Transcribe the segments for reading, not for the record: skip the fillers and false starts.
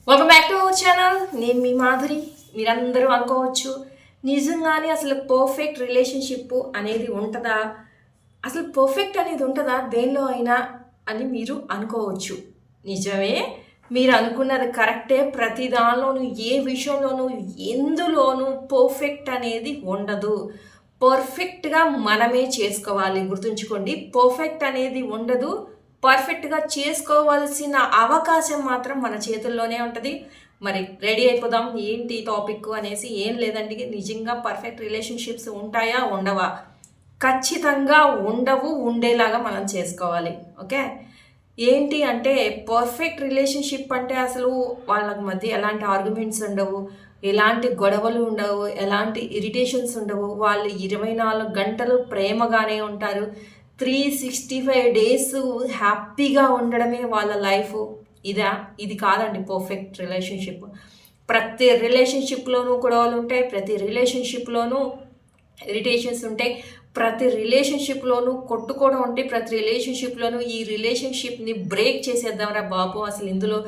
Welcome back to our channel. నేను మీ మాధురి. మీరందరూ అనుకోవచ్చు, నిజంగానే అసలు పర్ఫెక్ట్ రిలేషన్షిప్ అనేది ఉంటుందా, అసలు పర్ఫెక్ట్ అనేది ఉంటుందా దేనిలో అయినా అని మీరు అనుకోవచ్చు. నిజమే, మీరు అనుకున్నది కరెక్టే. ప్రతి దానిలోనూ, ఏ విషయంలోనూ, ఎందులోనూ పర్ఫెక్ట్ అనేది ఉండదు. పర్ఫెక్ట్గా మనమే చేసుకోవాలి. గుర్తుంచుకోండి, పర్ఫెక్ట్ అనేది ఉండదు. పర్ఫెక్ట్గా చేసుకోవాల్సిన అవకాశం మాత్రం మన చేతుల్లోనే ఉంటుంది. మరి రెడీ అయిపోదాం. ఏంటి టాపిక్ అనేసి. ఏం లేదండి, నిజంగా పర్ఫెక్ట్ రిలేషన్షిప్స్ ఉంటాయా ఉండవా? ఖచ్చితంగా ఉండవు. ఉండేలాగా మనం చేసుకోవాలి. ఓకే, ఏంటి అంటే పర్ఫెక్ట్ రిలేషన్షిప్ అంటే అసలు వాళ్ళ మధ్య ఎలాంటి ఆర్గ్యుమెంట్స్ ఉండవు, ఎలాంటి గొడవలు ఉండవు, ఎలాంటి ఇరిటేషన్స్ ఉండవు. వాళ్ళు 24 గంటలు ప్రేమగానే ఉంటారు. 365 డేస్ హ్యాపీగా ఉండడమే వాళ్ళ లైఫ్. ఇది కాదండి పర్ఫెక్ట్ రిలేషన్షిప్. ప్రతి రిలేషన్షిప్లోనూ గొడవలు ఉంటాయి, ప్రతి రిలేషన్షిప్లోనూ ఇరిటేషన్స్ ఉంటాయి, ప్రతి రిలేషన్షిప్లోనూ కొట్టుకోవడం ఉంటాయి, ప్రతి రిలేషన్షిప్లోనూ ఈ రిలేషన్షిప్ని బ్రేక్ చేసేద్దాంరా బాబు, అసలు ఇందులో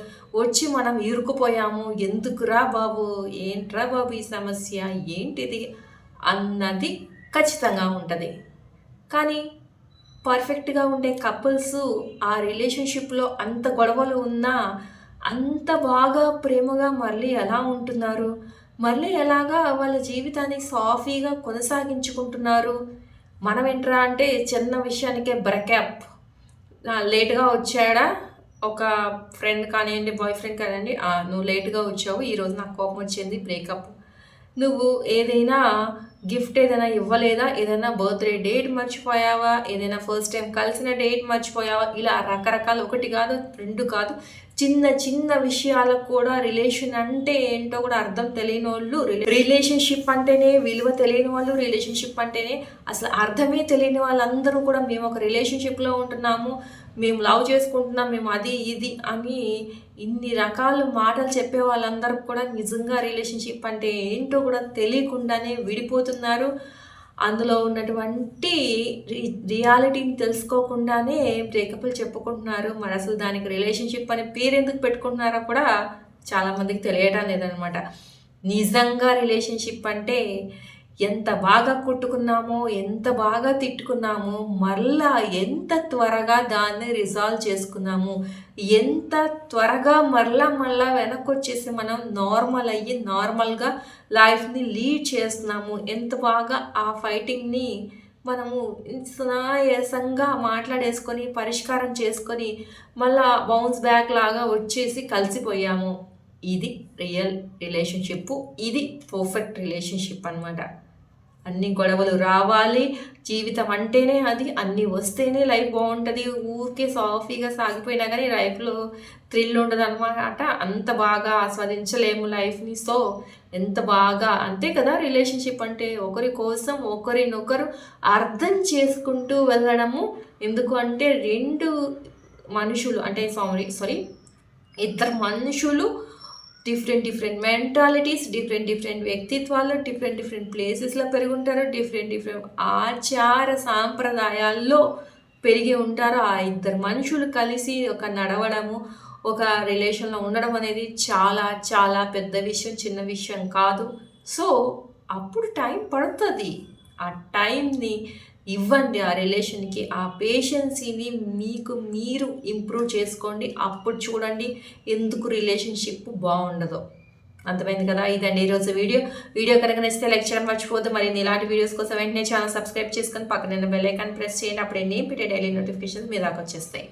వచ్చి మనం ఇరుక్కుపోయాము, ఎందుకురా బాబు, ఏంట్రా బాబు ఈ సమస్య, ఏంటిది అన్నది ఖచ్చితంగా ఉంటుంది. కానీ పర్ఫెక్ట్గా ఉండే కపుల్స్ ఆ రిలేషన్షిప్లో అంత గొడవలు ఉన్నా అంత బాగా ప్రేమగా మళ్ళీ ఎలా ఉంటున్నారు, మళ్ళీ ఎలాగా వాళ్ళ జీవితాన్ని సాఫీగా కొనసాగించుకుంటున్నారు. మనం ఏంట్రా అంటే చిన్న విషయానికే బ్రేకప్, లేట్గా వచ్చాడా ఒక ఫ్రెండ్ కానివ్వండి, బాయ్ ఫ్రెండ్ కానివ్వండి, నువ్వు లేట్గా వచ్చావు, ఈరోజు నాకు కోపం వచ్చింది, బ్రేకప్. నువ్వు ఏదైనా గిఫ్ట్ ఏదైనా ఇవ్వలేదా, ఏదైనా బర్త్డే డేట్ మర్చిపోయావా, ఏదైనా ఫస్ట్ టైం కలిసిన డేట్ మర్చిపోయావా, ఇలా రకరకాల, ఒకటి కాదు రెండు కాదు, చిన్న చిన్న విషయాలకు కూడా రిలేషన్ అంటే ఏంటో కూడా అర్థం తెలియని వాళ్ళు, రిలేషన్షిప్ అంటేనే విలువ తెలియని వాళ్ళు, రిలేషన్షిప్ అంటేనే అసలు అర్థమే తెలియని వాళ్ళందరూ కూడా మేము ఒక రిలేషన్షిప్లో ఉంటున్నాము, మేము లవ్ చేసుకుంటున్నాం, మేము అది ఇది అని ఇన్ని రకాల మాటలు చెప్పే వాళ్ళందరూ కూడా నిజంగా రిలేషన్షిప్ అంటే ఏంటో కూడా తెలియకుండానే విడిపోతున్నారు. అందులో ఉన్నటువంటి రియాలిటీని తెలుసుకోకుండానే బ్రేకప్లు చెప్పుకుంటున్నారు. మరి అసలు దానికి రిలేషన్షిప్ అనే పేరు ఎందుకు పెట్టుకుంటున్నారో కూడా చాలామందికి తెలియడం లేదనమాట. నిజంగా రిలేషన్షిప్ అంటే ఎంత బాగా కొట్టుకున్నామో, ఎంత బాగా తిట్టుకున్నామో, మళ్ళా ఎంత త్వరగా దాన్ని రిజాల్వ్ చేసుకున్నాము, ఎంత త్వరగా మళ్ళా వెనక్కి వచ్చేసి మనం నార్మల్ అయ్యి నార్మల్గా లైఫ్ని లీడ్ చేస్తున్నాము, ఎంత బాగా ఆ ఫైటింగ్ని మనము సునాయాసంగా మాట్లాడేసుకొని పరిష్కారం చేసుకొని మళ్ళా బౌన్స్ బ్యాక్ లాగా వచ్చేసి కలిసిపోయాము. ఇది రియల్ రిలేషన్షిప్, ఇది పర్ఫెక్ట్ రిలేషన్షిప్ అనమాట. అన్ని గొడవలు రావాలి, జీవితం అంటేనే అది, అన్నీ వస్తేనే లైఫ్ బాగుంటుంది. ఊరికే సాఫీగా సాగిపోయినా కానీ లైఫ్లో థ్రిల్ ఉండదు అనమాట. అంత బాగా ఆస్వాదించలేము లైఫ్ని. సో ఎంత బాగా, అంతే కదా రిలేషన్షిప్ అంటే, ఒకరి కోసం ఒకరినొకరు అర్థం చేసుకుంటూ వెళ్ళడము. ఎందుకు అంటే రెండు మనుషులు అంటే ఇద్దరు మనుషులు డిఫరెంట్ మెంటాలిటీస్, డిఫరెంట్ వ్యక్తిత్వాలు, డిఫరెంట్ ప్లేసెస్లో పెరిగి ఉంటారు, డిఫరెంట్ ఆచార సాంప్రదాయాల్లో పెరిగి ఉంటారు. ఆ ఇద్దరు మనుషులు కలిసి ఒక నడవడము, ఒక రిలేషన్లో ఉండడం అనేది చాలా చాలా పెద్ద విషయం, చిన్న విషయం కాదు. సో అప్పుడు టైం పడుతుంది. ఆ టైంని ఇవ్వండి ఆ రిలేషన్కి, ఆ పేషెన్సీని మీకు మీరు ఇంప్రూవ్ చేసుకోండి. అప్పుడు చూడండి ఎందుకు రిలేషన్షిప్ బాగుండదు. అర్థమైంది కదా? ఇదండి ఈరోజు వీడియో కనుక నచ్చితే లైక్ చేయడం మర్చిపోద్దు. మరి ఇలాంటి వీడియోస్ కోసం వెంటనే ఛానల్ సబ్స్క్రైబ్ చేసుకొని పక్కన బెల్ ఐకాన్ ప్రెస్ చేయండి. అప్పుడు నేను పెట్టే డైలీ నోటిఫికేషన్స్ మీ దాకా వచ్చేస్తాయి.